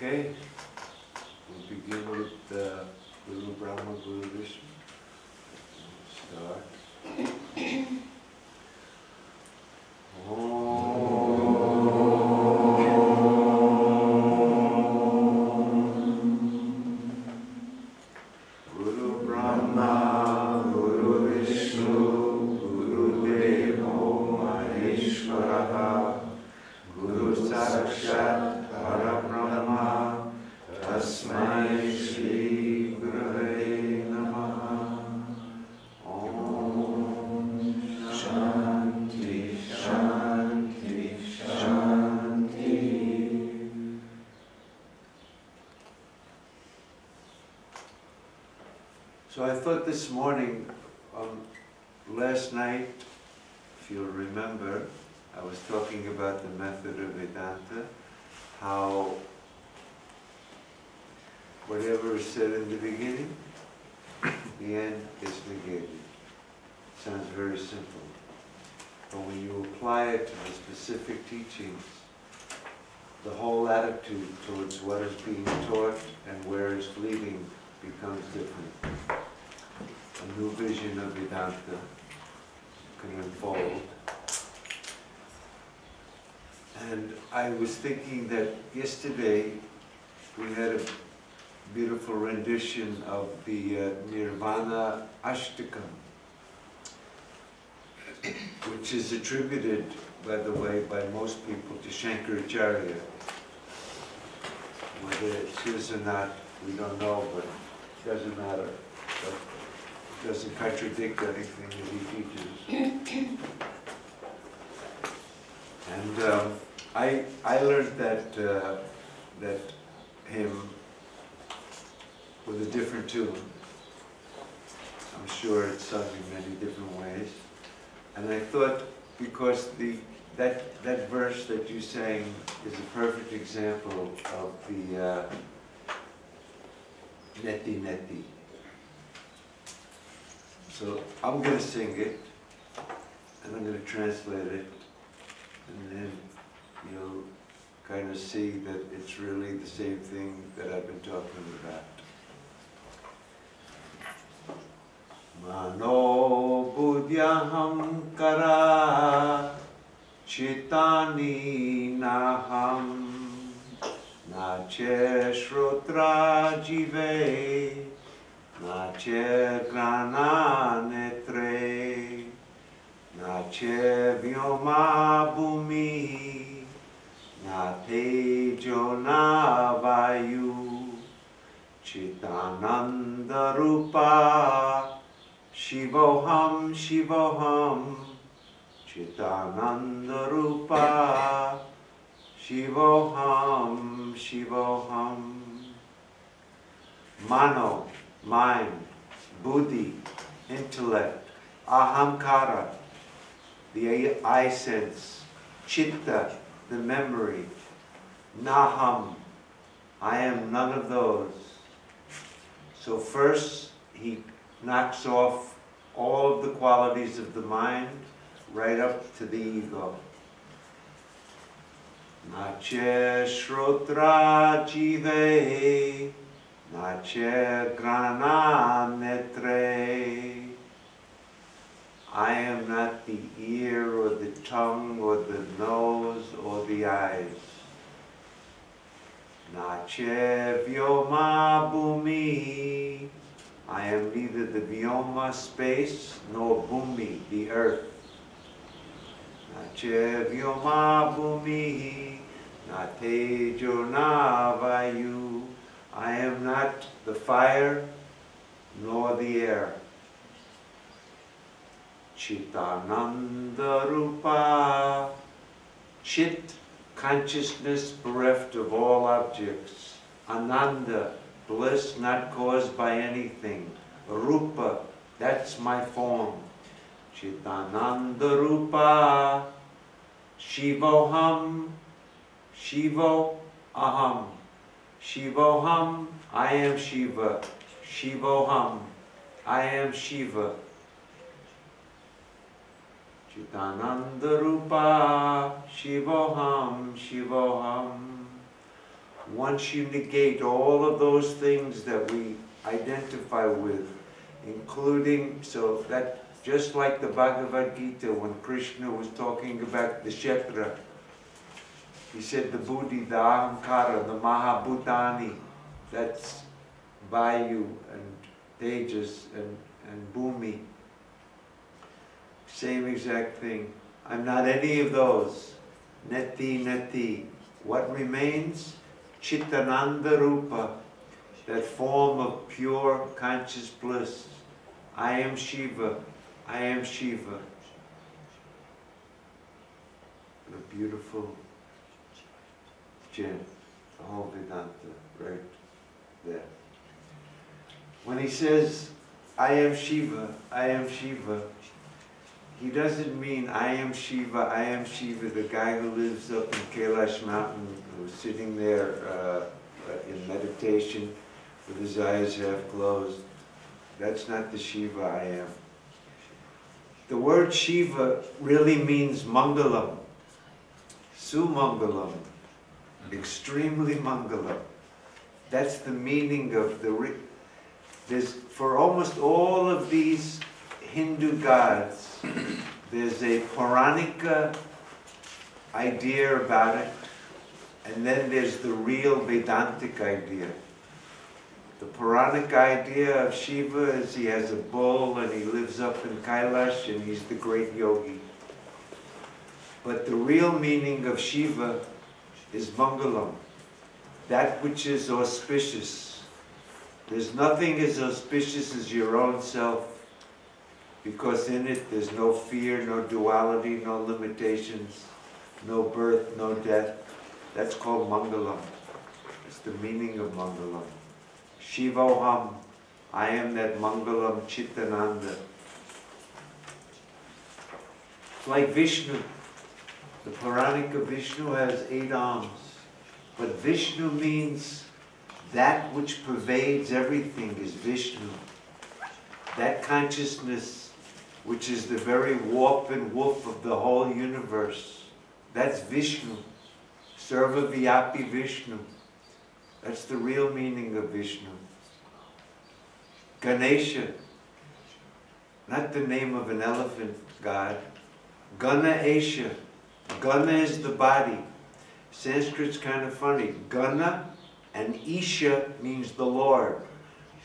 Okay, we'll begin with Guru Brahma, Guru Vishnu. Start. Guru Brahma, Guru Vishnu, Guru Devo Maheshwaraha, Guru Sakshat Parabrahma, Tasmai Shri Gurave Namaha. Om Shanti, Shanti, Shanti. So I thought this morning, last night, if you'll remember, I was talking about the method of Vedanta, how whatever is said in the beginning, the end is negated. Sounds very simple. But when you apply it to the specific teachings, the whole attitude towards what is being taught and where it's leading becomes different. A new vision of Vedanta can unfold. And I was thinking that yesterday we had a beautiful rendition of the Nirvana Shatka, which is attributed, by the way, by most people to Shankaracharya. Whether it's his or not, we don't know, but it doesn't matter. But it doesn't contradict anything that he teaches. And I learned that hymn with a different tune. I'm sure it's sung in many different ways. And I thought, because that verse that you sang is a perfect example of the neti neti. So I'm going to sing it, and I'm going to translate it, and then you'll kind of see that it's really the same thing that I've been talking about. Mano buddhyaham kara chitani naham nache shrotra jive nache grana netre nache vyoma bhumi na tejo na vayu chitananda rupa Shivoham, Shivoham, Chitananda Rupa, Shivoham, Shivoham. Mano, mind, buddhi, intellect, ahamkara, the I sense, chitta, the memory, naham, I am none of those. So first, he knocks off all of the qualities of the mind right up to the ego. Nache shrotra jive, nache grana netre. I am not the ear or the tongue or the nose or the eyes. Nache vyoma bhumi. I am neither the vyoma, space, nor bhumi, the earth. Nache vyoma bhumi, na tejo na vayu. I am not the fire, nor the air. Chitananda rupa. Chit, consciousness bereft of all objects. Ananda, bliss not caused by anything. Rupa, that's my form. Chitananda Rupa. Shivoham, Shivo Aham. Shivoham, I am Shiva. Shivoham, I am Shiva. Chitananda Rupa, Shivoham, Shivoham. once you negate all of those things that we identify with, including, so that just like the Bhagavad Gita, when Krishna was talking about the Kshetra, he said the buddhi, the ahankara, the mahabhutani, that's vayu and tejas and bhumi. Same exact thing. I'm not any of those. Neti, neti. What remains? Chittananda Rupa, that form of pure conscious bliss. I am Shiva. I am Shiva. A beautiful chant, the whole Vedanta, right there. When he says, I am Shiva, he doesn't mean I am Shiva, the guy who lives up in Kailash Mountain, who's sitting there in meditation with his eyes half closed. That's not the Shiva I am. The word Shiva really means Mangalam, Sumangalam, extremely Mangalam. That's the meaning of there's, for almost all of these Hindu gods, there's a Puranika idea about it, and then there's the real Vedantic idea. The Puranic idea of Shiva is he has a bull and he lives up in Kailash and he's the great yogi. But the real meaning of Shiva is Mangalam, that which is auspicious. There's nothing as auspicious as your own self, because in it there's no fear, no duality, no limitations, no birth, no death. That's called Mangalam. It's the meaning of Mangalam. Shivoham, I am that Mangalam Chittananda. It's like Vishnu. The Puranika Vishnu has 8 arms. But Vishnu means that which pervades everything is Vishnu. That consciousness which is the very warp and woof of the whole universe. That's Vishnu. Sarva-vyapi Vishnu. That's the real meaning of Vishnu. Ganesha, not the name of an elephant god. Gana-esha. Gana is the body. Sanskrit's kind of funny. Gana and Isha means the Lord.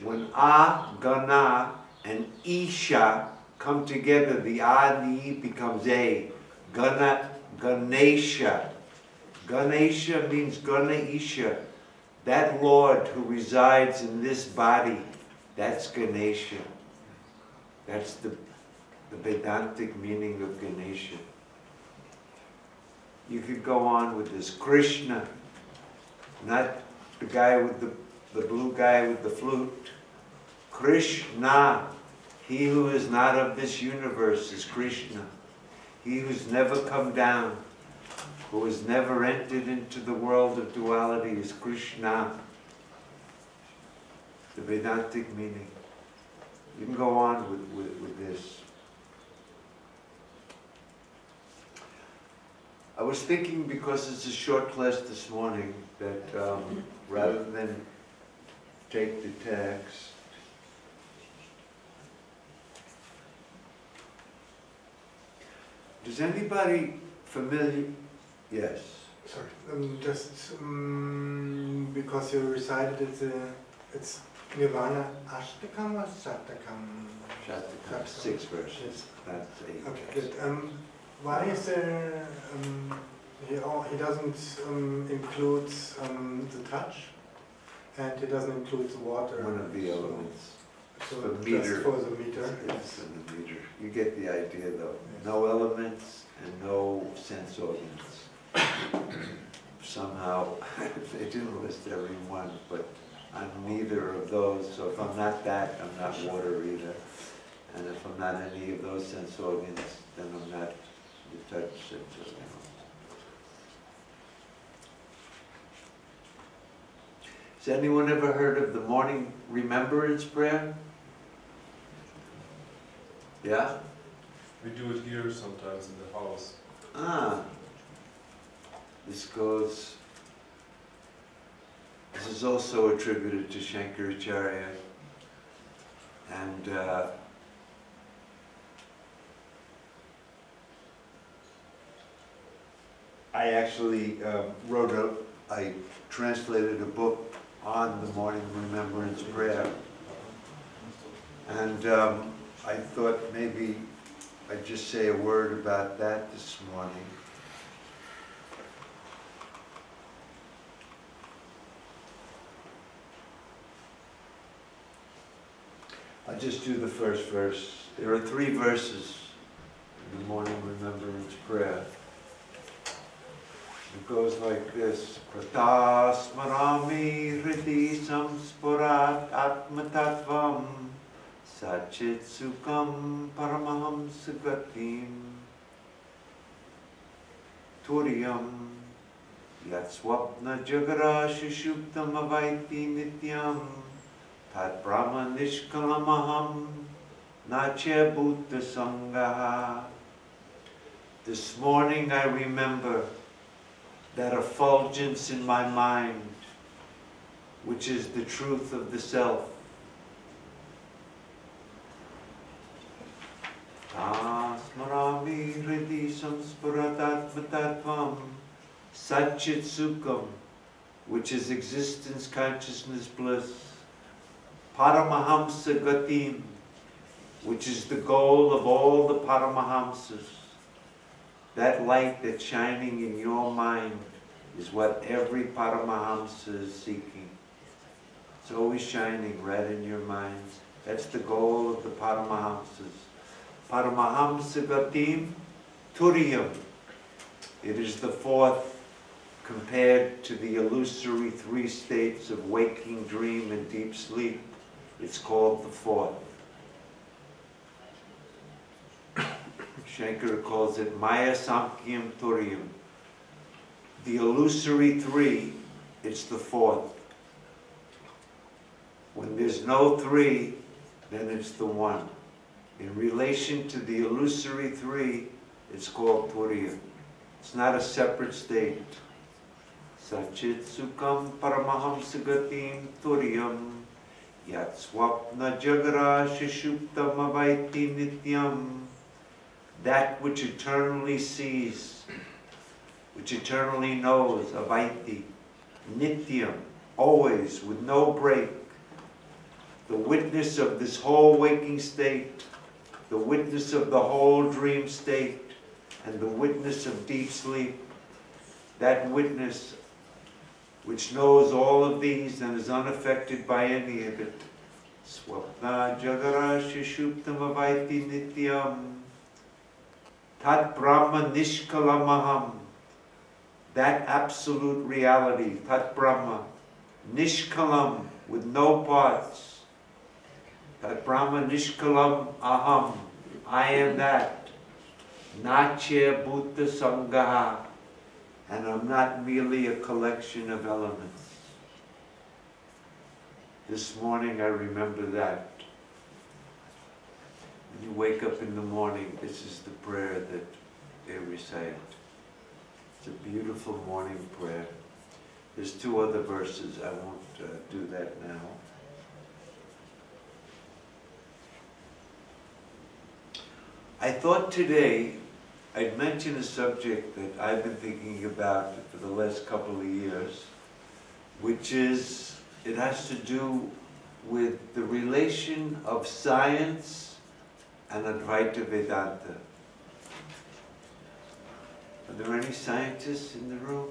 When Gana and Isha come together, the and the E becomes A. Ganesha. Ganesha means Gana-isha. That Lord who resides in this body, that's Ganesha. That's the Vedantic meaning of Ganesha. You could go on with this. Krishna, not the guy with the blue guy with the flute. Krishna, he who is not of this universe is Krishna. He who's never come down, who has never entered into the world of duality is Krishna. The Vedantic meaning. You can go on with this. I was thinking, because it's a short class this morning, that rather than take the text, does anybody familiar? Yes. Sorry, just because you recited it, it's Nirvana-Shatka or Shatakam? Shatka, 6 verses. That's 8. Okay, good. Why is there, he doesn't include the touch, and he doesn't include the water? One of the elements. So the just meter. for the meter? It's for the meter. You get the idea though. Yes. No elements and no sense organs. Somehow, they didn't list every one, but I'm neither of those, so if I'm not that, I'm not water either. And if I'm not any of those sense organs, then I'm not the touch sense organ. Has anyone ever heard of the morning remembrance prayer? Yeah? We do it here sometimes in the house. Ah. This goes, This is also attributed to Shankaracharya. And I actually I translated a book on the morning remembrance prayer. And I thought maybe I'd just say a word about that this morning. I'll just do the first verse. There are 3 verses in the morning remembrance prayer. It goes like this. Prata smarami hridi samspurat atmatattvam sachit sukham paramaham sagatim turiyam yat swapna jagara shishuptam avaiti nityam tat brahma nishkalamaham nache bhuta sangaha. This morning I remember that effulgence in my mind, which is the truth of the self. Tasmarami hridi samspuratatmatattvam satchit sukham, which is existence, consciousness, bliss. Paramahamsa gatim, which is the goal of all the Paramahamsas. That light that's shining in your mind is what every Paramahamsa is seeking. It's always shining right in your minds. That's the goal of the Paramahamsas. Paramahamsa gatim turiyam. It is the 4th compared to the illusory 3 states of waking, dream, and deep sleep. It's called the 4th. Shankara calls it Maya Samkhyam Turiyam. The illusory 3, it's the 4th. When there's no 3, then it's the 1. In relation to the illusory 3, it's called Turiyam. It's not a separate state. Sachit Sukham Paramahamsa Gatim Turiyam Yat Swapna Jagara Shishuptam Avaiti Nityam. That which eternally sees, which eternally knows, avaiti, nityam, always, with no break. The witness of this whole waking state, the witness of the whole dream state, and the witness of deep sleep. That witness which knows all of these and is unaffected by any of it. Swapna jagara shishuptam avaiti nityam. Tat Brahma Nishkalamaham, that absolute reality, Tat Brahma, Nishkalam, with no parts. Tat Brahma Nishkalam Aham, I am that. Nache Bhuta Sangaha, and I'm not merely a collection of elements. This morning I remember that. When you wake up in the morning, this is the prayer that they recite. It's a beautiful morning prayer. There's 2 other verses. I won't do that now. I thought today I'd mention a subject that I've been thinking about for the last couple of years, which is, it has to do with the relation of science and Advaita Vedanta. Are there any scientists in the room?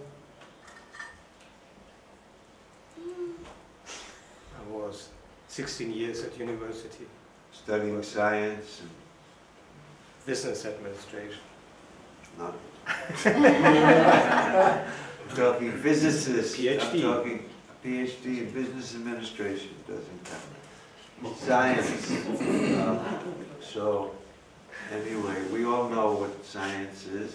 I was 16 years at university. Studying science and Business administration. not. I'm talking physicists. PhD. I'm talking PhD in business administration. Doesn't count. Science. So anyway, we all know what science is.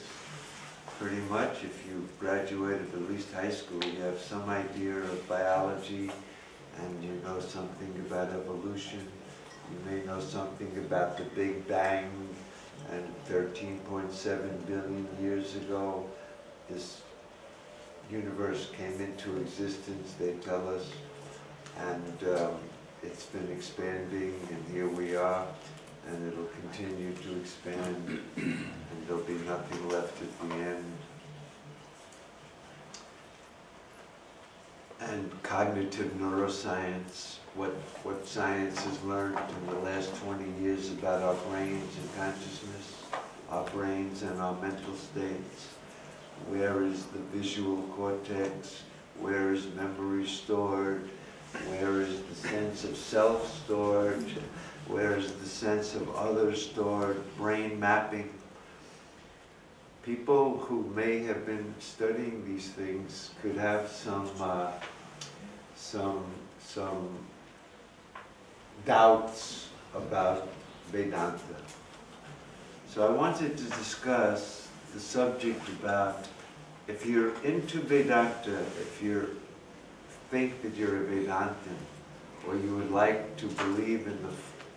Pretty much, if you've graduated at least high school, you have some idea of biology, and you know something about evolution. You may know something about the Big Bang, and 13.7 billion years ago, this universe came into existence, they tell us, and it's been expanding, and here we are, and it'll continue to expand, and there'll be nothing left at the end. And cognitive neuroscience, what science has learned in the last 20 years about our brains and consciousness, our brains and our mental states. Where is the visual cortex? Where is memory stored? Where is the sense of self stored? Where is the sense of other stored? Brain mapping. People who may have been studying these things could have some doubts about Vedanta. So I wanted to discuss the subject about, if you're into Vedanta, if you think that you're a Vedantin, or you would like to believe in the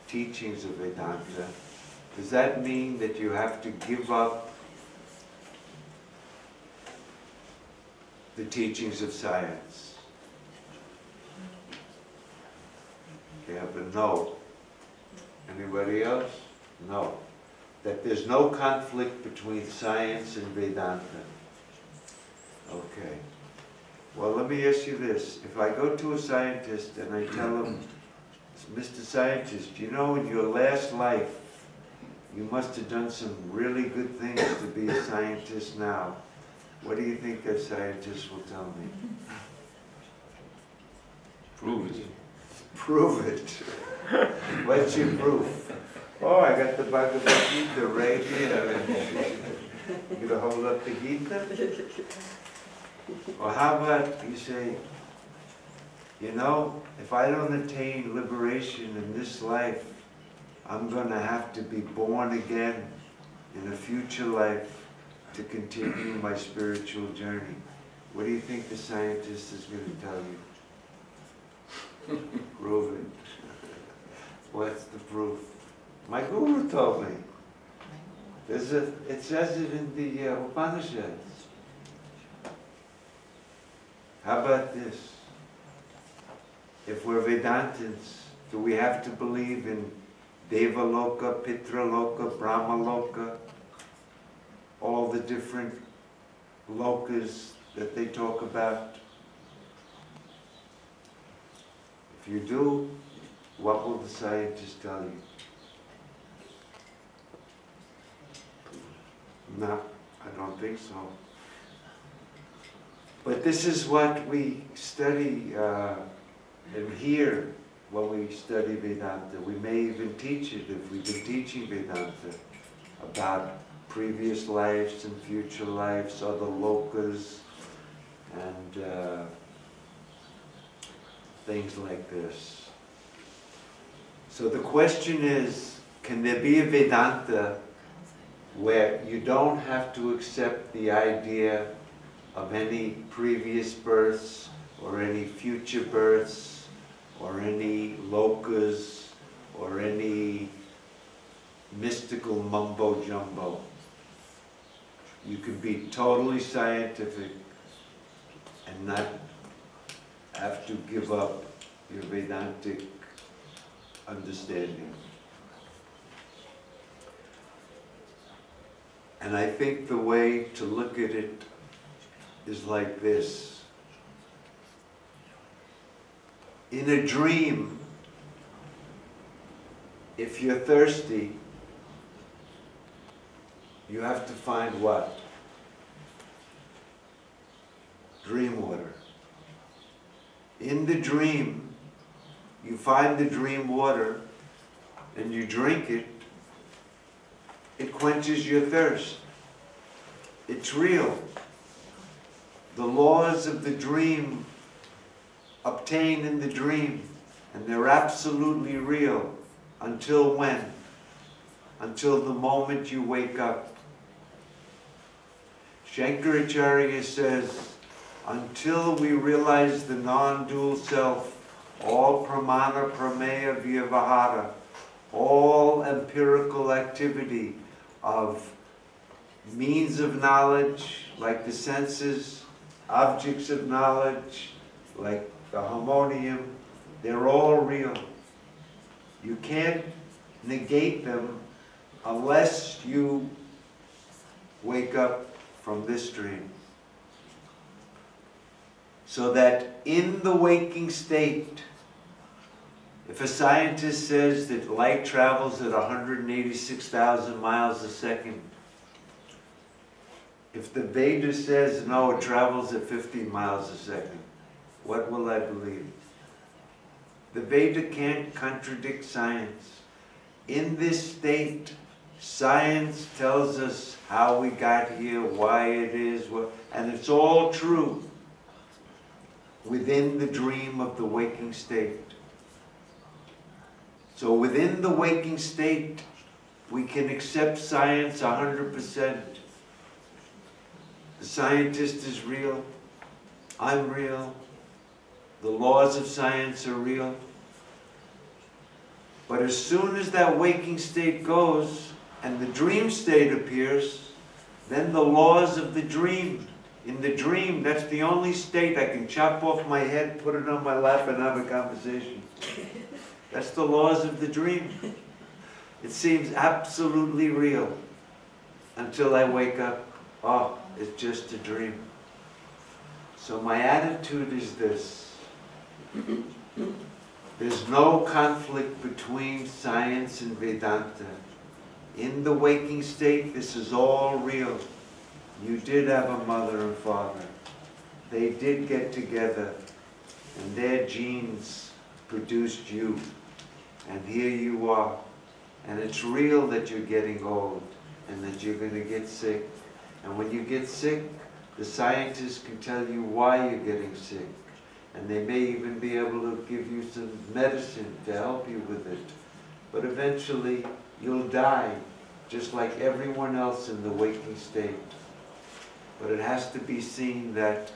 teachings of Vedanta, does that mean that you have to give up the teachings of science? You have a no. Anybody else? No. That there's no conflict between science and Vedanta. Okay. Well, let me ask you this. If I go to a scientist and I tell him, Mr. Scientist, you know, in your last life, you must have done some really good things to be a scientist now. What do you think that scientist will tell me? Prove it. Prove it. What's your proof? Oh, I got the Bhagavad Gita right here. You gonna hold up the Gita? Or how about you say, you know, if I don't attain liberation in this life, I'm gonna have to be born again in a future life to continue my spiritual journey. What do you think the scientist is going to tell you? Prove it. What's the proof? My guru told me. It says it in the Upanishads. How about this? If we're Vedantins, do we have to believe in Devaloka, Pitraloka, Brahmaloka, all the different lokas that they talk about? If you do, what will the scientists tell you? No, I don't think so. But this is what we study and hear when we study Vedanta. We may even teach it if we've been teaching Vedanta about previous lives and future lives, other lokas, and things like this. So the question is, can there be a Vedanta where you don't have to accept the idea of any previous births or any future births or any lokas or any mystical mumbo-jumbo? You can be totally scientific and not have to give up your Vedantic understanding. And I think the way to look at it is like this. In a dream, if you're thirsty, you have to find what? Dream water. In the dream, you find the dream water and you drink it. It quenches your thirst. It's real. The laws of the dream obtain in the dream, and they're absolutely real. Until when? Until the moment you wake up. Shankaracharya says, until we realize the non-dual self, all pramana prameya vyavahara, all empirical activity of means of knowledge, like the senses, objects of knowledge, like the harmonium, they're all real. You can't negate them unless you wake up from this dream. So that in the waking state, if a scientist says that light travels at 186,000 miles a second, if the Veda says no, it travels at 50 miles a second, what will I believe? The Veda can't contradict science. In this state, science tells us how we got here, why it is, and it's all true within the dream of the waking state. So within the waking state, we can accept science 100%. The scientist is real, I'm real, the laws of science are real. But as soon as that waking state goes and the dream state appears, then the laws of the dream, in the dream, that's the only state I can chop off my head, put it on my lap, and have a conversation. That's the laws of the dream. It seems absolutely real until I wake up. Oh, it's just a dream. So my attitude is this. There's no conflict between science and Vedanta. In the waking state, this is all real. You did have a mother and father. They did get together, and their genes produced you. And here you are. And it's real that you're getting old, and that you're going to get sick. And when you get sick, the scientists can tell you why you're getting sick. And they may even be able to give you some medicine to help you with it. But eventually, you'll die, just like everyone else in the waking state. But it has to be seen that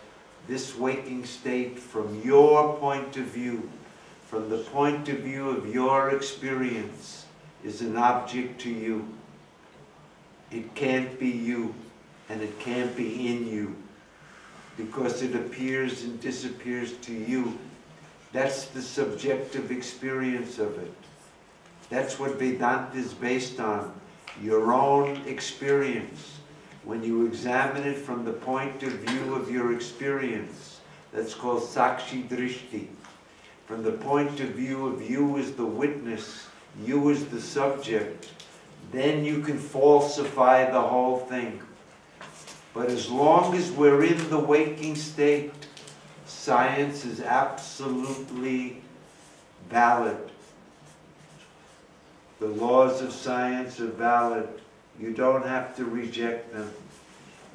this waking state, from your point of view, from the point of view of your experience, is an object to you. It can't be you, and it can't be in you, because it appears and disappears to you. That's the subjective experience of it. That's what Vedanta is based on, your own experience. When you examine it from the point of view of your experience, that's called Sakshi Drishti. From the point of view of you as the witness, you as the subject, then you can falsify the whole thing. But as long as we're in the waking state, science is absolutely valid. The laws of science are valid. You don't have to reject them.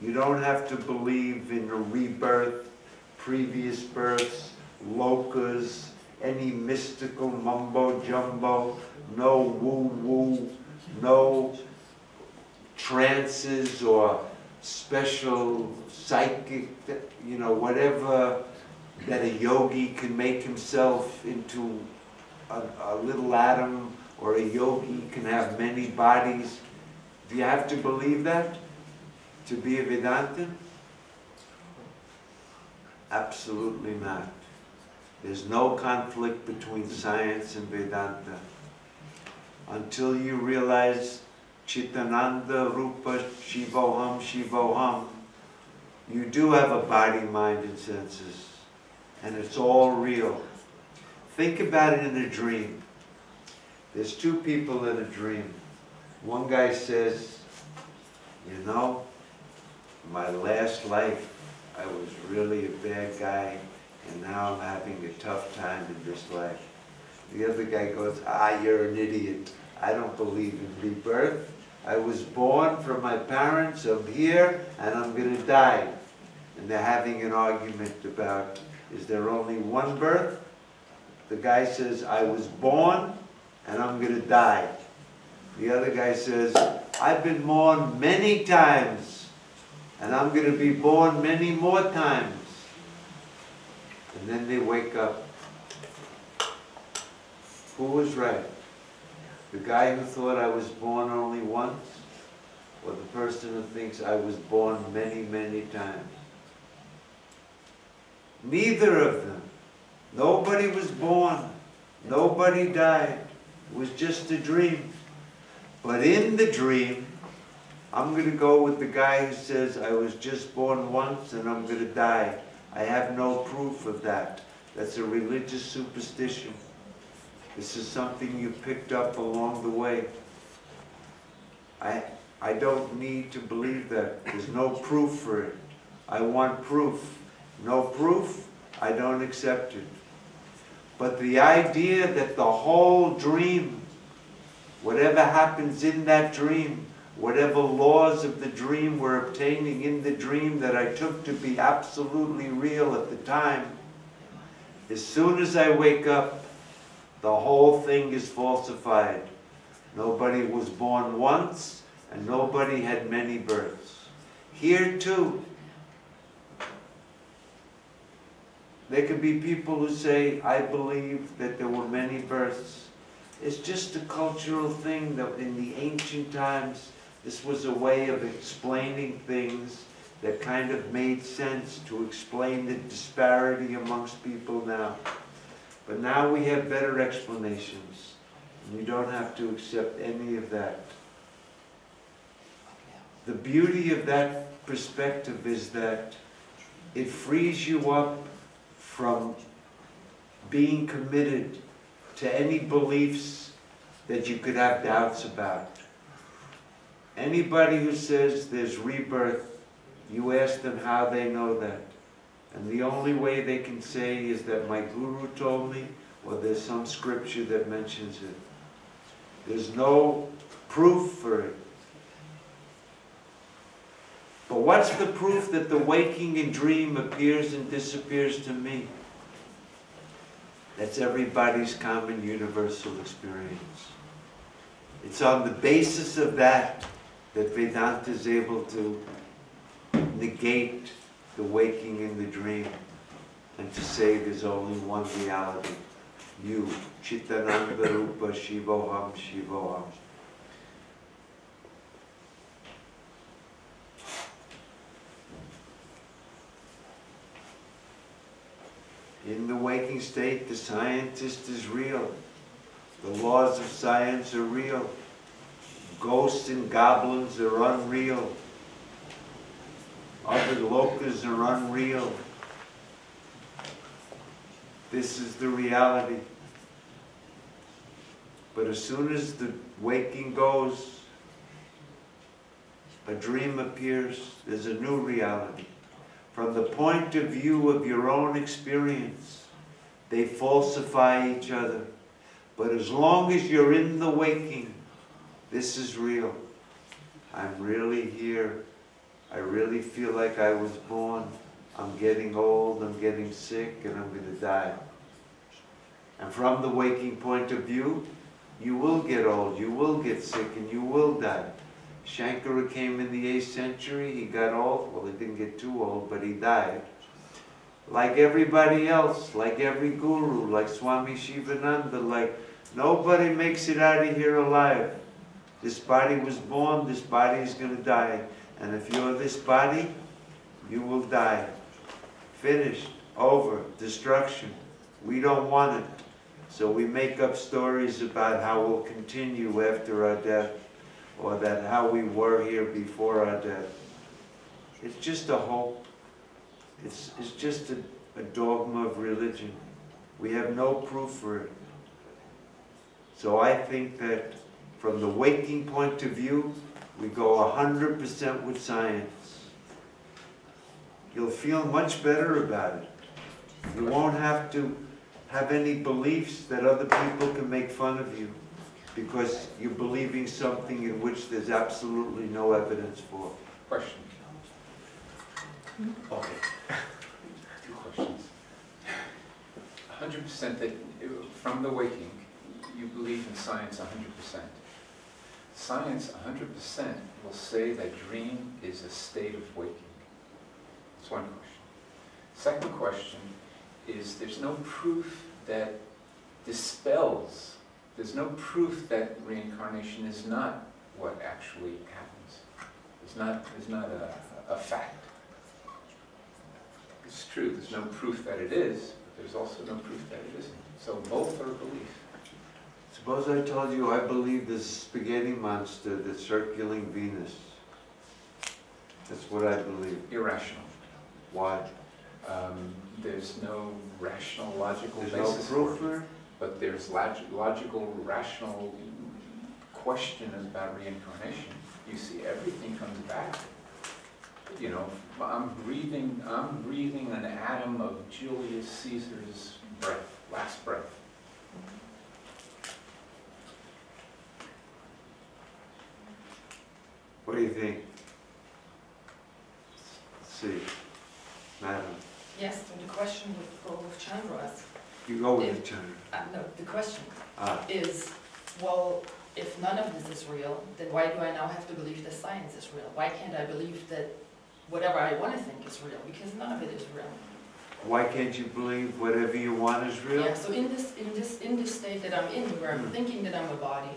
You don't have to believe in a rebirth, previous births, lokas, any mystical mumbo-jumbo, no woo-woo, no trances or special psychic, whatever that a yogi can make himself into a little atom, or a yogi can have many bodies. Do you have to believe that to be a Vedantan? Absolutely not. There's no conflict between science and Vedanta. Until you realize Chitananda Rupa Shivoham Shivoham, you do have a body, mind, and senses. And it's all real. Think about it in a dream. There's two people in a dream. One guy says, my last life, I was really a bad guy, and now I'm having a tough time in this life. The other guy goes, you're an idiot. I don't believe in rebirth. I was born from my parents, I'm here, and I'm going to die. And they're having an argument about, is there only one birth? The guy says, I was born, and I'm going to die. The other guy says, I've been born many times, and I'm going to be born many more times. And then they wake up. Who was right? The guy who thought I was born only once, or the person who thinks I was born many, many times? Neither of them. Nobody was born. Nobody died. It was just a dream. But in the dream, I'm going to go with the guy who says, I was just born once and I'm going to die. I have no proof of that. That's a religious superstition. This is something you picked up along the way. I don't need to believe that. There's no proof for it. I want proof. No proof, I don't accept it. But the idea that the whole dream, whatever happens in that dream, whatever laws of the dream were obtaining in the dream that I took to be absolutely real at the time, as soon as I wake up, the whole thing is falsified. Nobody was born once, and nobody had many births. Here too, there could be people who say, I believe that there were many births. It's just a cultural thing that in the ancient times, this was a way of explaining things that kind of made sense to explain the disparity amongst people now. But now we have better explanations. And you don't have to accept any of that. The beauty of that perspective is that it frees you up from being committed to any beliefs that you could have doubts about. Anybody who says there's rebirth, you ask them how they know that. And the only way they can say is that my guru told me, or there's some scripture that mentions it. There's no proof for it. But what's the proof that the waking and dream appears and disappears to me? That's everybody's common universal experience. It's on the basis of that that Vedanta is able to negate the waking and the dream and to say there's only one reality. You, Chittananda Rupa Shivoham Shivoham. In the waking state, the scientist is real. The laws of science are real. Ghosts and goblins are unreal. Other lokas are unreal. This is the reality. But as soon as the waking goes, a dream appears, there's a new reality. From the point of view of your own experience, they falsify each other. But as long as you're in the waking, this is real. I'm really here. I really feel like I was born. I'm getting old, I'm getting sick, and I'm going to die. And from the waking point of view, you will get old, you will get sick, and you will die. Shankara came in the 8th century, he got old, well he didn't get too old, but he died. Like everybody else, like every guru, like Swami Shivananda, like nobody makes it out of here alive. This body was born, this body is going to die. And if you're this body, you will die. Finished, over, destruction. We don't want it. So we make up stories about how we'll continue after our death, or that how we were here before our death. It's just a hope. It's just a dogma of religion. We have no proof for it. So I think that from the waking point of view, we go 100% with science. You'll feel much better about it. You won't have to have any beliefs that other people can make fun of you, because you're believing something in which there's absolutely no evidence for. Question. Okay. 2 questions. 100% that from the waking, you believe in science 100%. Science 100% will say that dream is a state of waking. That's one question. Second question is, there's no proof that dispels. There's no proof that reincarnation is not what actually happens. It's not a fact. It's true. There's no proof that it is, but there's also no proof that it isn't. So both are belief. Suppose I told you I believe this spaghetti monster that's circling Venus. That's what I believe. Irrational. Why? There's no rational, logical There's basis no proof for for it. it? But there's logical, rational question about reincarnation. You see, everything comes back. You know, I'm breathing an atom of Julius Caesar's breath, last breath. What do you think? Let's see. Madam, Yes, so the question would go with Chandra's. you go with it, Chandra. No, the question Ah, is, well, if none of this is real, then why do I now have to believe that science is real? Why can't I believe that whatever I want to think is real? Because none of it is real. why can't you believe whatever you want is real? Yeah, so in this state that I'm in, where I'm thinking that I'm a body,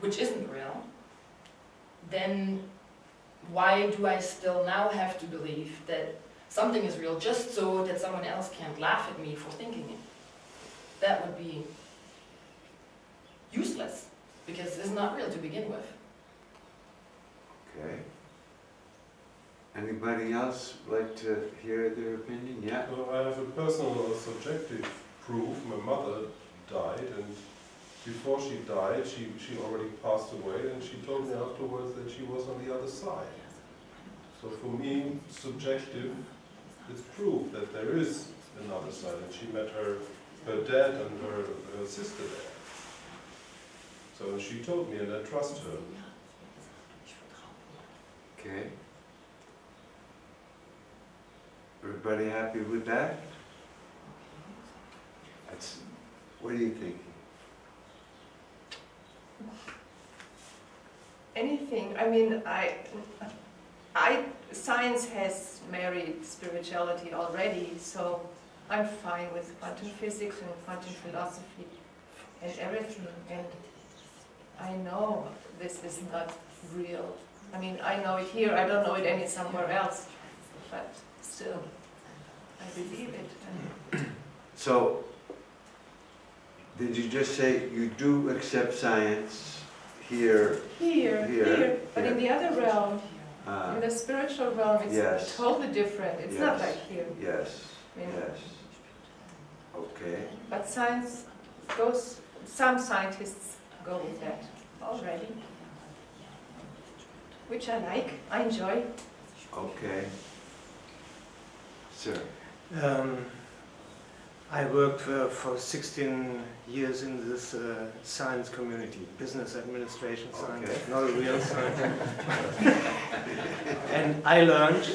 which isn't real, then why do I still now have to believe that something is real just so that someone else can't laugh at me for thinking it? That would be useless, because it's not real to begin with. Okay. Anybody else like to hear their opinion? Yeah? Well, I have a personal or subjective proof. My mother died, and before she died, she already passed away, and she told me afterwards that she was on the other side. So for me, subjective is proof that there is another side, and she met her dad and her sister there. So she told me, and I trust her. Okay. Everybody happy with that? That's, What do you think? Anything. I mean, science has married spirituality already, so I'm fine with quantum physics and quantum philosophy and everything. And I know this is not real. I mean, I know it here, I don't know it any somewhere else, but still, I believe it. So, did you just say you do accept science here? Here, but in the other realm, Uh, in the spiritual realm, it's Yes. totally different. It's not Yes. like here. yes, I mean, yes. Okay. but science goes, some scientists go with that already, which I like, I enjoy. Okay. Sir. I worked for 16 years in this science community, business administration science, Okay. not a real science. And I learned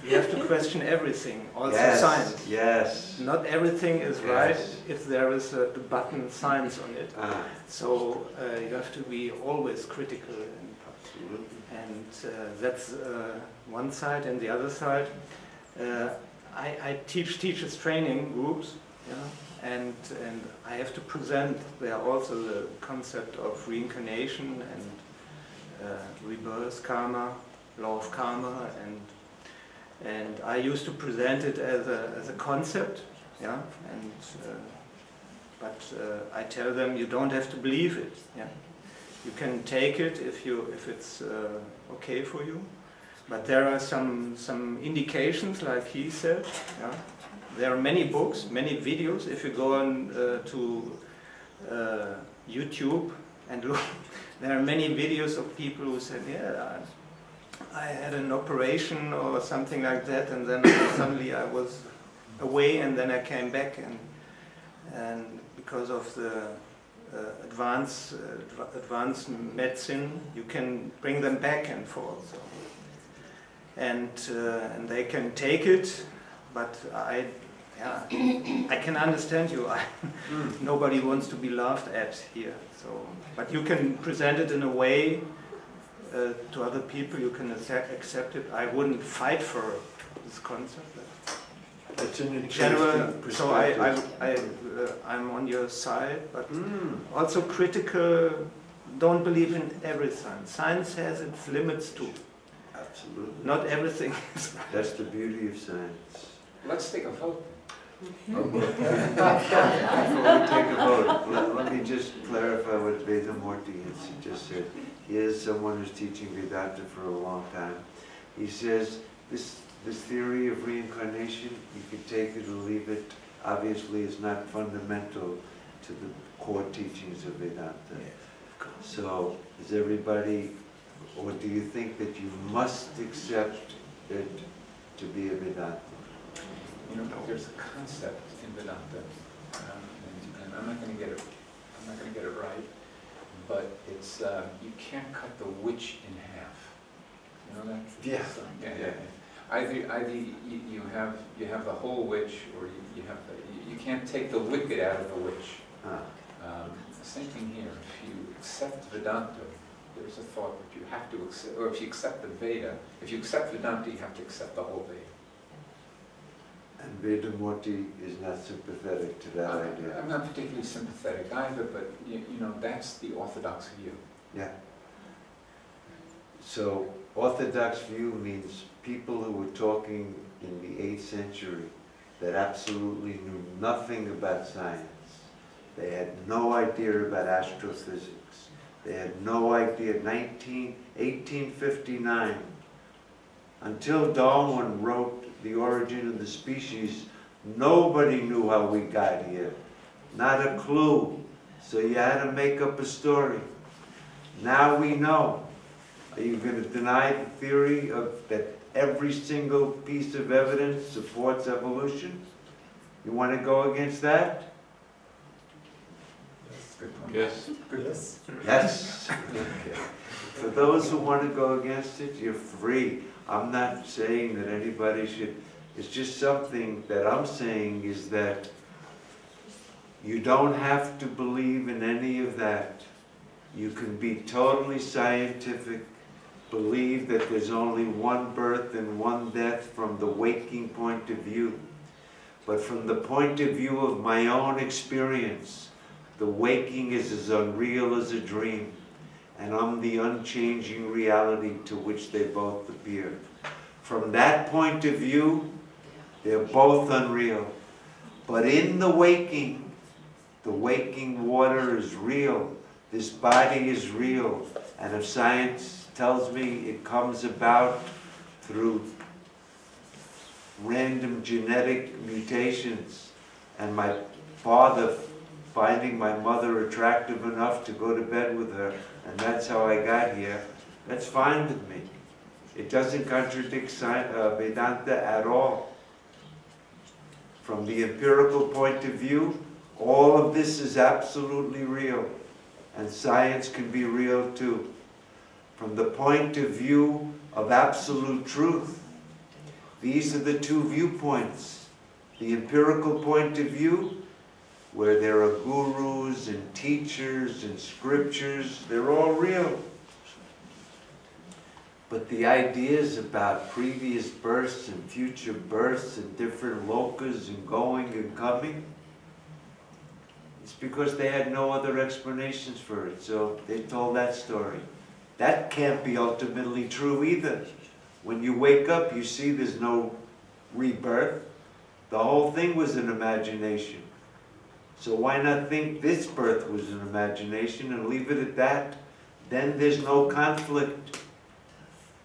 you have to question everything, also Yes, science. yes. Not everything is right Yes. if there is the button science on it. Ah, So you have to be always critical, absolutely. and that's one side. And the other side, I teach teachers training groups, and I have to present there also the concept of reincarnation and rebirth, karma, law of karma, and I used to present it as a concept, but I tell them you don't have to believe it, You can take it if it's okay for you. But there are some indications, like he said. There are many books, many videos. If you go on to YouTube and look, there are many videos of people who said, I had an operation or something like that, and then suddenly I was away, and then I came back, and because of the advanced medicine, you can bring them back and forth. So. And they can take it, but I can understand you. Nobody wants to be laughed at here. So, but you can present it in a way to other people. You can accept it. I wouldn't fight for this concept. That's an In general, interesting so perspective. I'm on your side, but also critical. Don't believe in everything. Science has its limits too. Absolutely. Not everything is right. That's the beauty of science. Let's take a vote. Before we take a vote, let me just clarify what Vedamurti just said. He is someone who's teaching Vedanta for a long time. He says this theory of reincarnation, you can take it or leave it, obviously is not fundamental to the core teachings of Vedanta. So is everybody, or do you think that you must accept it to be a Vedanta? You know, there's a concept in Vedanta, and I'm not going to get it right, but it's you can't cut the witch in half. You know that? Yeah. Either you have the whole witch, or you can't take the wicked out of the witch. Same thing here. If you accept Vedanta, there's a thought that you have to accept, or if you accept the Veda, if you accept Vedanta, you have to accept the whole Veda. And Vedamurti is not sympathetic to that idea. I'm not particularly sympathetic either, but you know, that's the orthodox view. Yeah. So, orthodox view means people who were talking in the 8th century that absolutely knew nothing about science. They had no idea about astrophysics. They had no idea. 1859, until Darwin wrote The Origin of the Species, nobody knew how we got here. Not a clue. So you had to make up a story. Now we know. Are you going to deny the theory of that every single piece of evidence supports evolution? You want to go against that? Yes. Yes. Yes. Okay. For those who want to go against it, you're free. I'm not saying that anybody should. It's just something that I'm saying is that you don't have to believe in any of that. You can be totally scientific, believe that there's only one birth and one death from the waking point of view. But from the point of view of my own experience, the waking is as unreal as a dream, and I'm the unchanging reality to which they both appear. From that point of view, they're both unreal. But in the waking water is real. This body is real. And if science tells me it comes about through random genetic mutations, and my father finding my mother attractive enough to go to bed with her, and that's how I got here, that's fine with me. It doesn't contradict Vedanta at all. From the empirical point of view, all of this is absolutely real, and science can be real too. From the point of view of absolute truth, these are the two viewpoints. The empirical point of view, where there are gurus and teachers and scriptures, they're all real. But the ideas about previous births and future births and different lokas and going and coming, it's because they had no other explanations for it, so they told that story. That can't be ultimately true either. When you wake up, you see there's no rebirth. The whole thing was an imagination. So why not think this birth was an imagination and leave it at that? Then there's no conflict.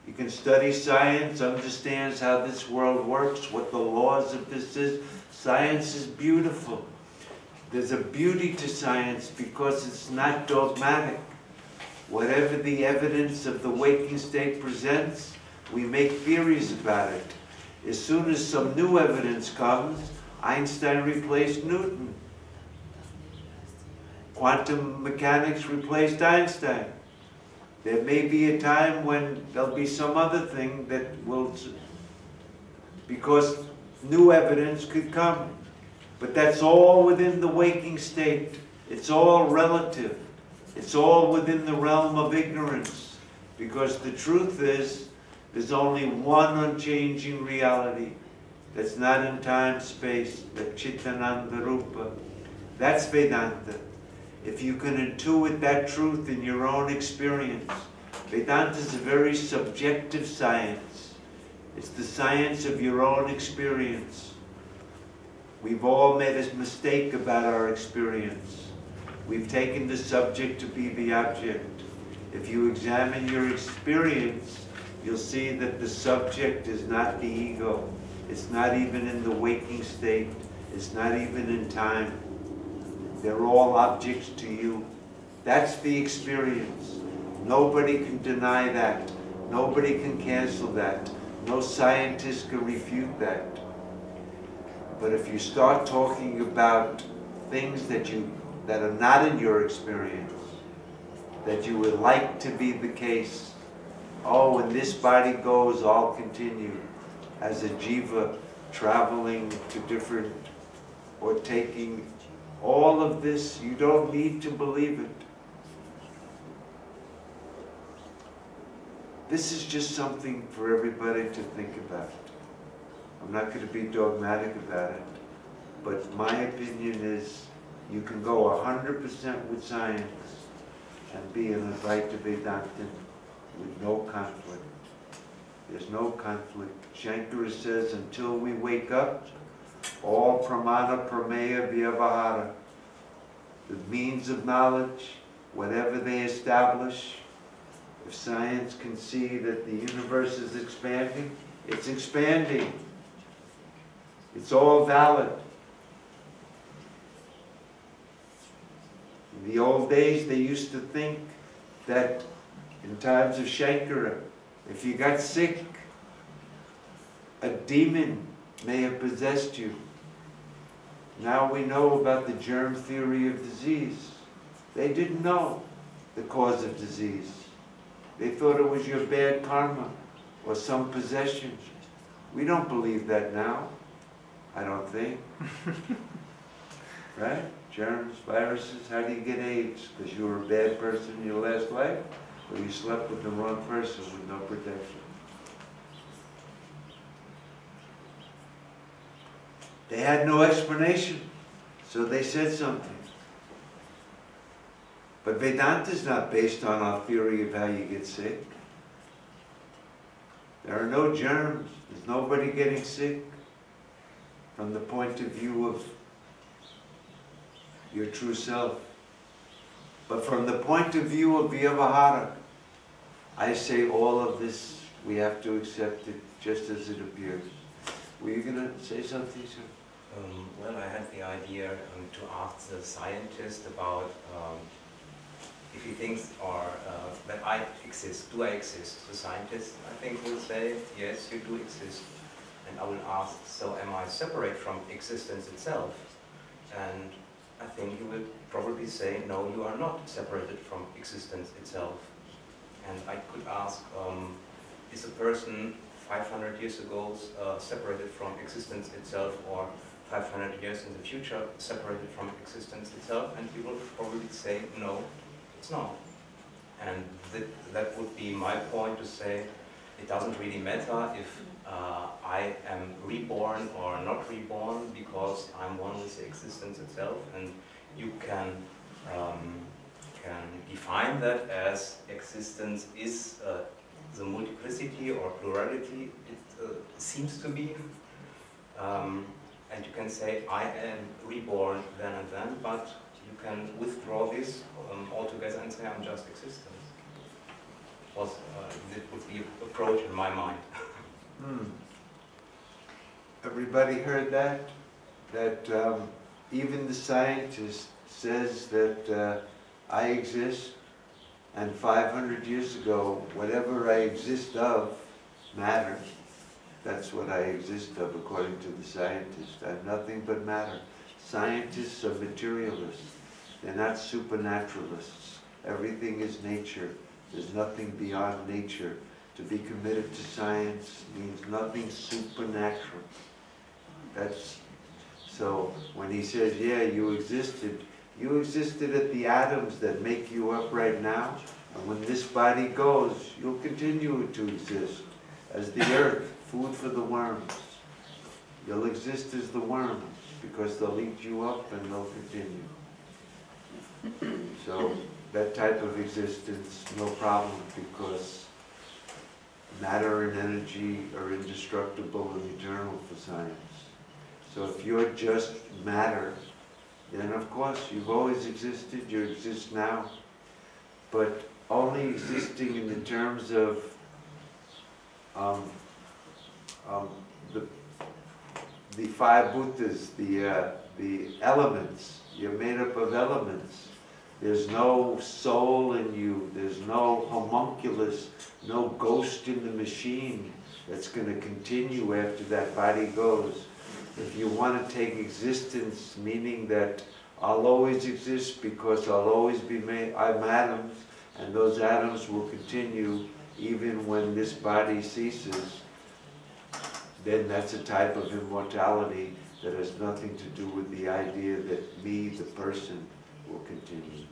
You can study science, understands how this world works, what the laws of this is. Science is beautiful. There's a beauty to science because it's not dogmatic. Whatever the evidence of the waking state presents, we make theories about it. As soon as some new evidence comes, Einstein replaced Newton. Quantum mechanics replaced Einstein. There may be a time when there'll be some other thing that will, because new evidence could come. But that's all within the waking state. It's all relative. It's all within the realm of ignorance. Because the truth is, there's only one unchanging reality that's not in time, space, the Chitananda Rupa. That's Vedanta. If you can intuit that truth in your own experience, Vedanta is a very subjective science. It's the science of your own experience. We've all made a mistake about our experience. We've taken the subject to be the object. If you examine your experience, you'll see that the subject is not the ego. It's not even in the waking state. It's not even in time. They're all objects to you. That's the experience. Nobody can deny that. Nobody can cancel that. No scientist can refute that. But if you start talking about things that are not in your experience, that you would like to be the case, oh, when this body goes, I'll continue as a jiva traveling to different, or taking all of this, you don't need to believe it. This is just something for everybody to think about. I'm not going to be dogmatic about it, but my opinion is you can go 100% with science and be an Advaita Vedantin with no conflict. There's no conflict. Shankara says until we wake up, all pramana prameya vyavahara, the means of knowledge, whatever they establish, if science can see that the universe is expanding, it's expanding. It's all valid. In the old days, they used to think that in times of Shankara, if you got sick, a demon may have possessed you. Now we know about the germ theory of disease. They didn't know the cause of disease. They thought it was your bad karma or some possession. We don't believe that now, I don't think. Right? Germs, viruses, how do you get AIDS? Because you were a bad person in your last life? Or you slept with the wrong person with no protection? They had no explanation, so they said something. But Vedanta is not based on our theory of how you get sick. There are no germs. There's nobody getting sick from the point of view of your true self. But from the point of view of Vyavahara, I say all of this, we have to accept it just as it appears. Were you going to say something, sir? Well, I had the idea to ask the scientist about if he thinks that I exist. Do I exist? The scientist, I think, will say, yes, you do exist. And I will ask, so am I separate from existence itself? And I think he will probably say, no, you are not separated from existence itself. And I could ask, is a person 500 years ago separated from existence itself, or 500 years in the future separated from existence itself? And he will probably say, no, it's not. And that would be my point to say, it doesn't really matter if I am reborn or not reborn, because I'm one with the existence itself, and you can define that as existence is the multiplicity or plurality it seems to be. And you can say, I am reborn then and then, but you can withdraw this altogether and say, I'm just existence. That would be approach in my mind. Everybody heard that? That even the scientist says that I exist, and 500 years ago, whatever I exist of matters. That's what I exist of, according to the scientist. I'm nothing but matter. Scientists are materialists. They're not supernaturalists. Everything is nature. There's nothing beyond nature. To be committed to science means nothing supernatural. So when he says, yeah, you existed at the atoms that make you up right now, and when this body goes, you'll continue to exist as the earth, food for the worms. You'll exist as the worms, because they'll eat you up and they'll continue. So that type of existence, no problem, because matter and energy are indestructible and eternal for science. So if you're just matter, then of course you've always existed, you exist now, but only existing in the terms of the five bhutas, the elements. You're made up of elements. There's no soul in you. There's no homunculus, no ghost in the machine that's going to continue after that body goes. If you want to take existence, meaning that I'll always exist because I'll always be made, I'm atoms, and those atoms will continue even when this body ceases, then that's a type of immortality that has nothing to do with the idea that me, the person, will continue.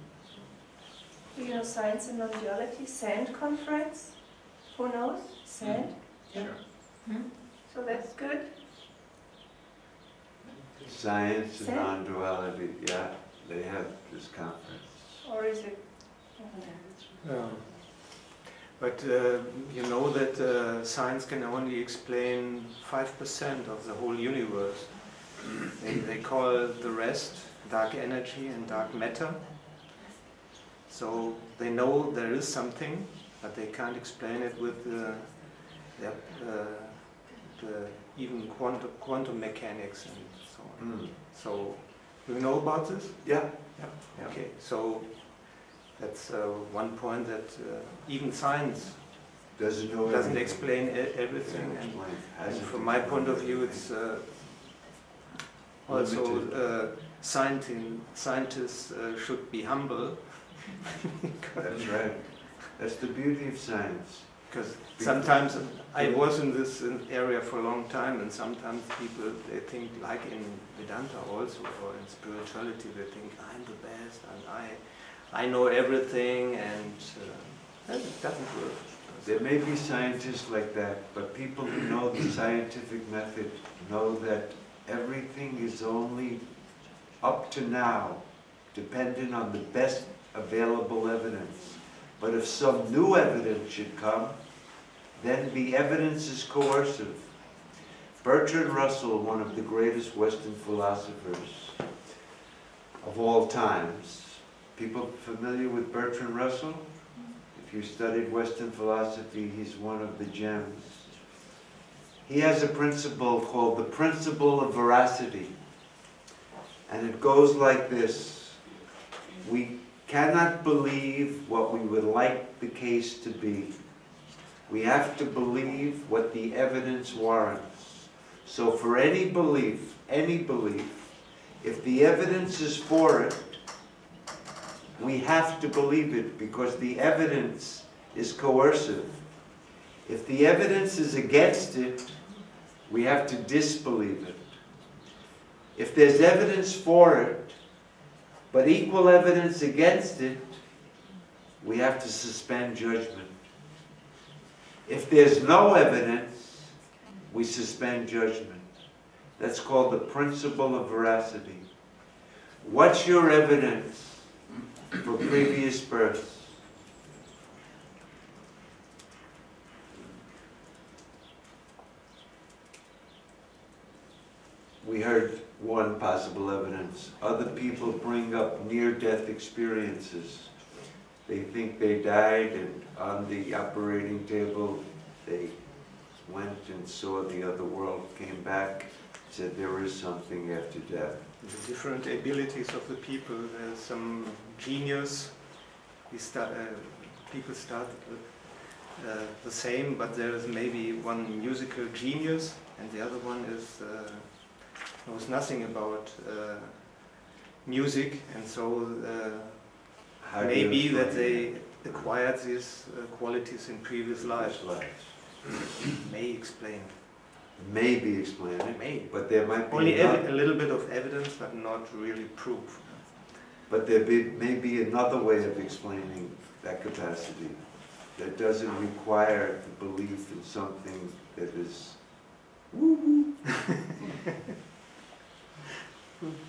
Do you know Science and Non-Duality, SAND conference? Who knows? SAND? Sure. So that's good. Science and non-duality, yeah, they have this conference. Or is it? But you know that science can only explain 5% of the whole universe. They call the rest dark energy and dark matter. So they know there is something, but they can't explain it with the even quantum mechanics and so on. So, do you know about this? Yeah. Okay, so that's one point that even science doesn't explain everything. And from my point of view, it's also scientists should be humble. That's right. That's the beauty of science. Because sometimes I was in this area for a long time, and sometimes people, they think, like in Vedanta also, or in spirituality, they think, I'm the best, and I know everything, and it doesn't work. There may be scientists like that, but people who know the scientific method know that everything is only, up to now, dependent on the best available evidence. But if some new evidence should come, then the evidence is coercive. Bertrand Russell, one of the greatest Western philosophers of all times. People familiar with Bertrand Russell? If you studied Western philosophy, he's one of the gems. He has a principle called the principle of veracity. And it goes like this. We cannot believe what we would like the case to be. We have to believe what the evidence warrants. So for any belief, if the evidence is for it, we have to believe it because the evidence is coercive. If the evidence is against it, we have to disbelieve it. If there's evidence for it, but equal evidence against it, we have to suspend judgment. If there's no evidence, we suspend judgment. That's called the principle of veracity. What's your evidence for previous births? We heard one possible evidence. Other people bring up near-death experiences. They think they died, and on the operating table they went and saw the other world, came back, said there is something after death. The different abilities of the people. There's some genius. People start the same, but there is maybe one musical genius, and the other one is knows nothing about music, and so maybe that they acquired these qualities in previous lives. May explain. Maybe explain it. May. But there might be only a little bit of evidence, but not really proof. But there may be another way of explaining that capacity that doesn't require the belief in something that is woo-woo.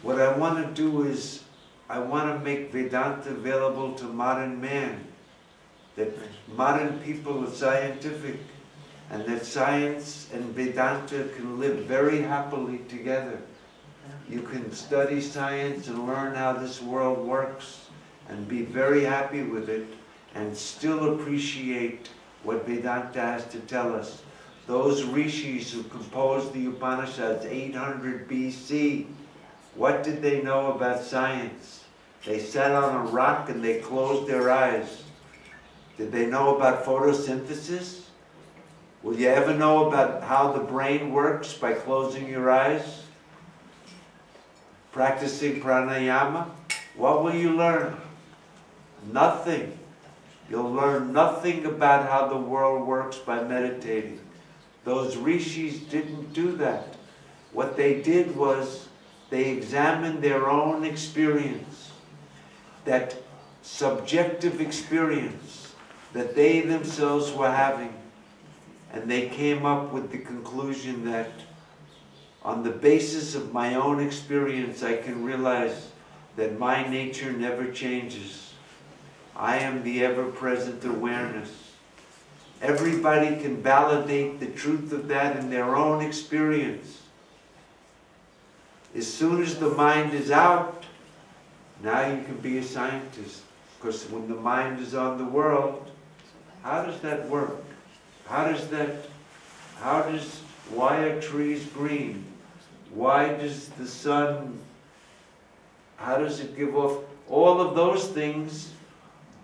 What I want to do is I want to make Vedanta available to modern man, that modern people are scientific, and that science and Vedanta can live very happily together. You can study science and learn how this world works and be very happy with it and still appreciate what Vedanta has to tell us. Those rishis who composed the Upanishads 800 BC, what did they know about science? They sat on a rock and they closed their eyes. Did they know about photosynthesis? Will you ever know about how the brain works by closing your eyes? Practicing pranayama? What will you learn? Nothing. You'll learn nothing about how the world works by meditating. Those rishis didn't do that. What they did was they examined their own experience, that subjective experience that they themselves were having, and they came up with the conclusion that on the basis of my own experience I can realize that my nature never changes. I am the ever-present awareness. Everybody can validate the truth of that in their own experience. As soon as the mind is out, now you can be a scientist. Because when the mind is on the world, how does that work? Why are trees green? Why does the sun, how does it give off? All of those things,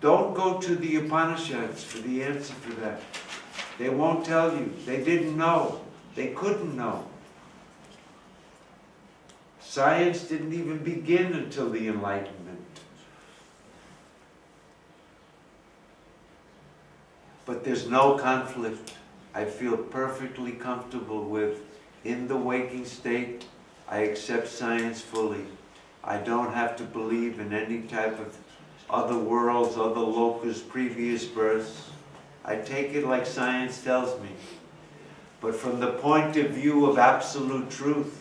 don't go to the Upanishads for the answer for that. They won't tell you. They didn't know. They couldn't know. Science didn't even begin until the Enlightenment. But there's no conflict. I feel perfectly comfortable with, in the waking state, I accept science fully. I don't have to believe in any type of other worlds, other locus, previous births. I take it like science tells me. But from the point of view of absolute truth,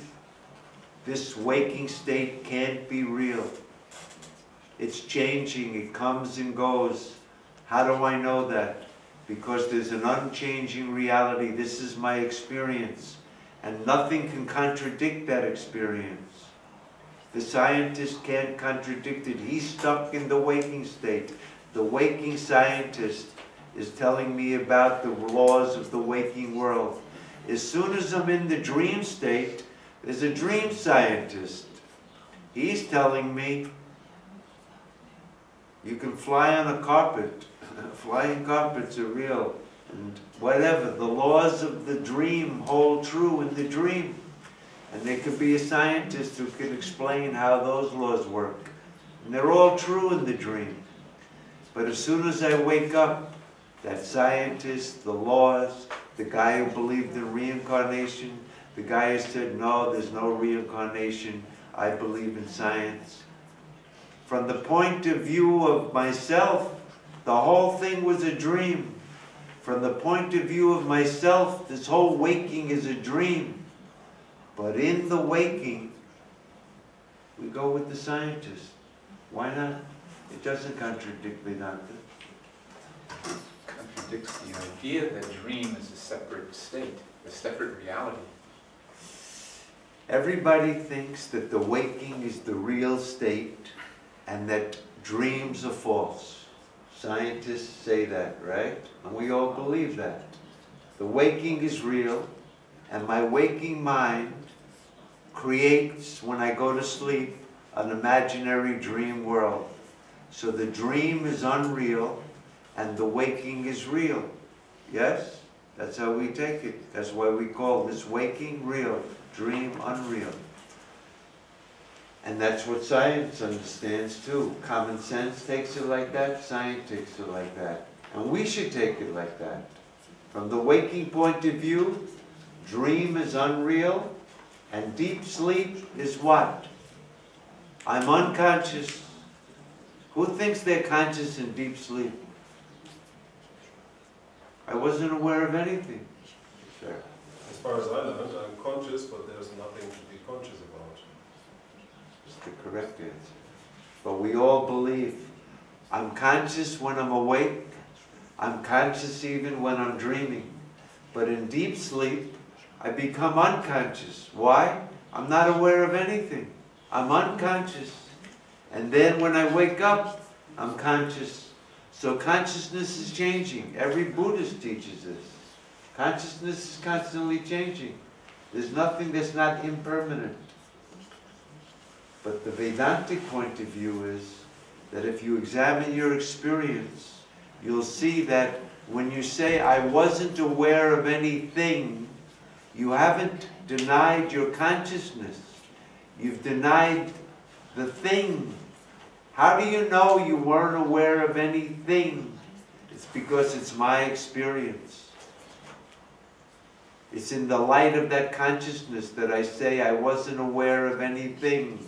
this waking state can't be real. It's changing, it comes and goes. How do I know that? Because there's an unchanging reality. This is my experience. And nothing can contradict that experience. The scientist can't contradict it. He's stuck in the waking state. The waking scientist is telling me about the laws of the waking world. As soon as I'm in the dream state, there's a dream scientist. He's telling me you can fly on a carpet. Flying carpets are real. And whatever, the laws of the dream hold true in the dream. And there could be a scientist who can explain how those laws work. And they're all true in the dream. But as soon as I wake up, that scientist, the laws, the guy who believed in reincarnation, the guy who said, no, there's no reincarnation, I believe in science. From the point of view of myself, the whole thing was a dream. From the point of view of myself, this whole waking is a dream. But in the waking, we go with the scientist. Why not? It doesn't contradict Vedanta. It contradicts the idea that dream is a separate state, a separate reality. Everybody thinks that the waking is the real state and that dreams are false. Scientists say that, right? And we all believe that. The waking is real, and my waking mind creates, when I go to sleep, an imaginary dream world. So the dream is unreal, and the waking is real. Yes? That's how we take it. That's why we call this waking real, dream unreal. And that's what science understands too. Common sense takes it like that, science takes it like that. And we should take it like that. From the waking point of view, dream is unreal, and deep sleep is what? I'm unconscious. Who thinks they're conscious in deep sleep? I wasn't aware of anything. Sure. As far as I learned, I'm conscious, but there's nothing to be conscious about. It's the correct answer. but we all believe. I'm conscious when I'm awake. I'm conscious even when I'm dreaming. But in deep sleep, I become unconscious. Why? I'm not aware of anything. I'm unconscious. And then when I wake up, I'm conscious. So consciousness is changing. Every Buddhist teaches this. Consciousness is constantly changing. There's nothing that's not impermanent. But the Vedantic point of view is that if you examine your experience, you'll see that when you say, I wasn't aware of anything, you haven't denied your consciousness. You've denied the thing. How do you know you weren't aware of anything? It's because it's my experience. It's in the light of that consciousness that I say I wasn't aware of anything.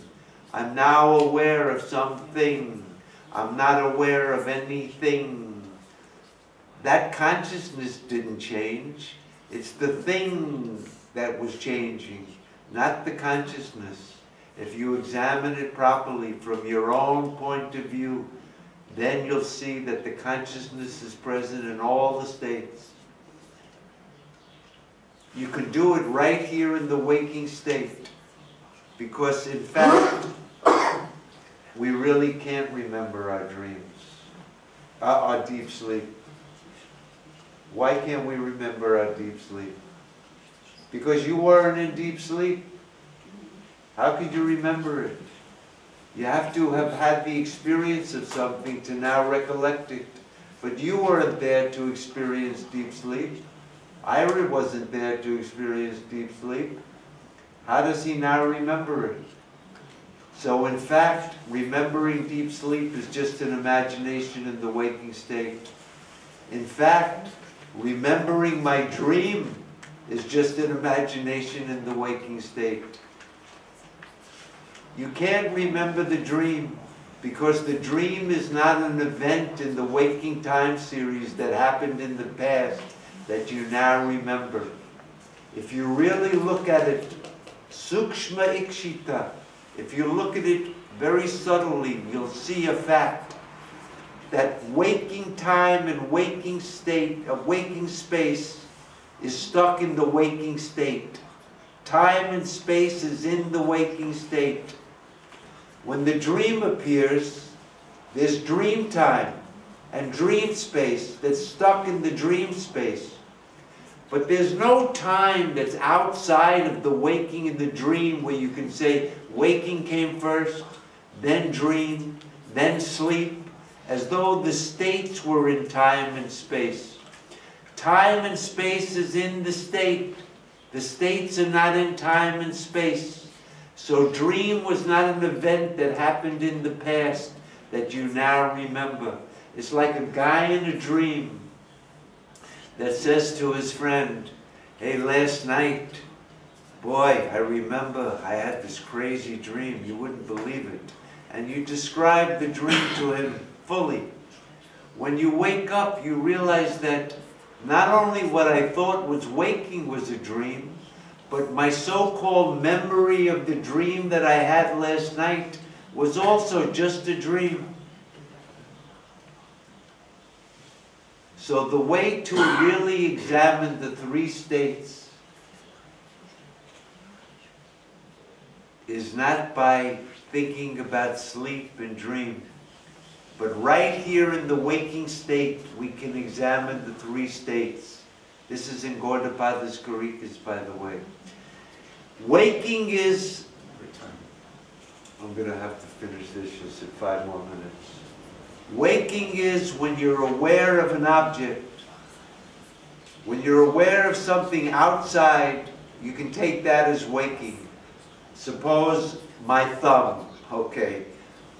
I'm now aware of something. I'm not aware of anything. That consciousness didn't change. It's the thing that was changing, not the consciousness. If you examine it properly from your own point of view, then you'll see that the consciousness is present in all the states. You can do it right here in the waking state, because in fact, we really can't remember our dreams, our deep sleep. Why can't we remember our deep sleep? Because you weren't in deep sleep. How could you remember it? You have to have had the experience of something to now recollect it. But you weren't there to experience deep sleep. Ira wasn't there to experience deep sleep. How does he now remember it? So in fact, remembering deep sleep is just an imagination in the waking state. In fact, remembering my dream is just an imagination in the waking state. You can't remember the dream because the dream is not an event in the waking time series that happened in the past that you now remember. If you really look at it, sukshma ikshita, if you look at it very subtly, you'll see a fact that waking time and waking state, waking space is stuck in the waking state. Time and space is in the waking state. When the dream appears, there's dream time and dream space that's stuck in the dream space. But there's no time that's outside of the waking and the dream where you can say waking came first, then dream, then sleep, as though the states were in time and space. Time and space is in the state. The states are not in time and space. So dream was not an event that happened in the past that you now remember. It's like a guy in a dream that says to his friend, hey, last night, boy, I remember I had this crazy dream. You wouldn't believe it. And you describe the dream to him fully. When you wake up, you realize that not only what I thought was waking was a dream, but my so-called memory of the dream that I had last night was also just a dream. So the way to really examine the three states is not by thinking about sleep and dream, but right here in the waking state, we can examine the three states. This is in Gauḍa-pādas kārikās, by the way. Waking is, I'm going to have to finish this just in 5 more minutes. Waking is when you're aware of an object. When you're aware of something outside, you can take that as waking. Suppose my thumb. Okay.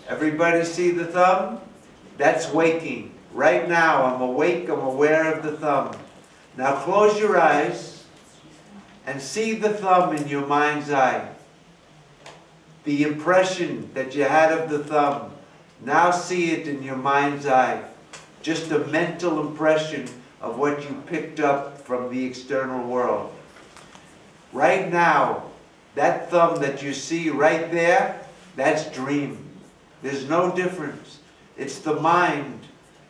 Everybody see the thumb? That's waking. Right now, I'm awake, I'm aware of the thumb. Now close your eyes and see the thumb in your mind's eye. The impression that you had of the thumb. Now see it in your mind's eye. Just a mental impression of what you picked up from the external world. Right now, that thumb that you see right there, that's dream. There's no difference. It's the mind.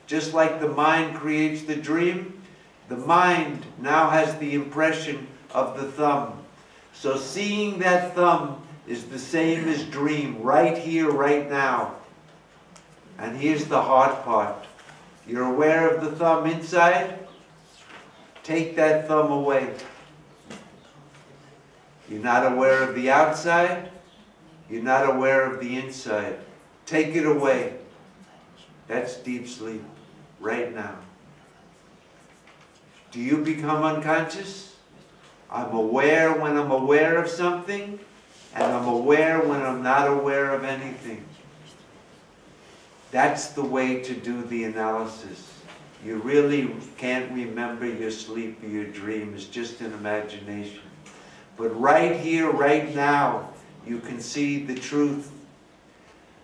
Just like the mind creates the dream, the mind now has the impression of the thumb. So seeing that thumb is the same as dream, right here, right now. And here's the hard part. You're aware of the thumb inside? Take that thumb away. You're not aware of the outside? You're not aware of the inside. Take it away. That's deep sleep, right now. Do you become unconscious? I'm aware when I'm aware of something, and I'm aware when I'm not aware of anything. That's the way to do the analysis. You really can't remember your sleep or your dream. It's just an imagination. But right here, right now, you can see the truth.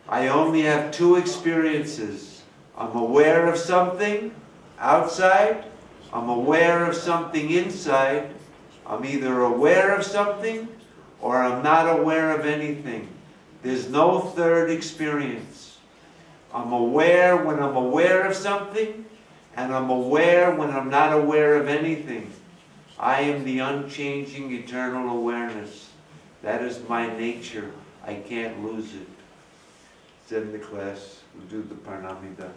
I only have two experiences. I'm aware of something outside. I'm aware of something inside. I'm either aware of something or I'm not aware of anything. There's no third experience. I'm aware when I'm aware of something, and I'm aware when I'm not aware of anything. I am the unchanging eternal awareness. That is my nature. I can't lose it. It's in the class. We'll do the Paramita.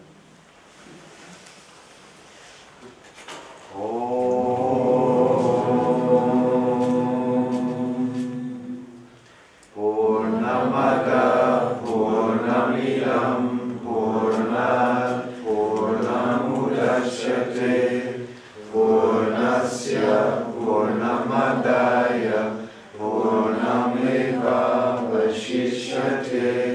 Purnamada Purnamidam Purnat Purnamudachyate Purnasya Purnamadaya Purnameva Vashishyate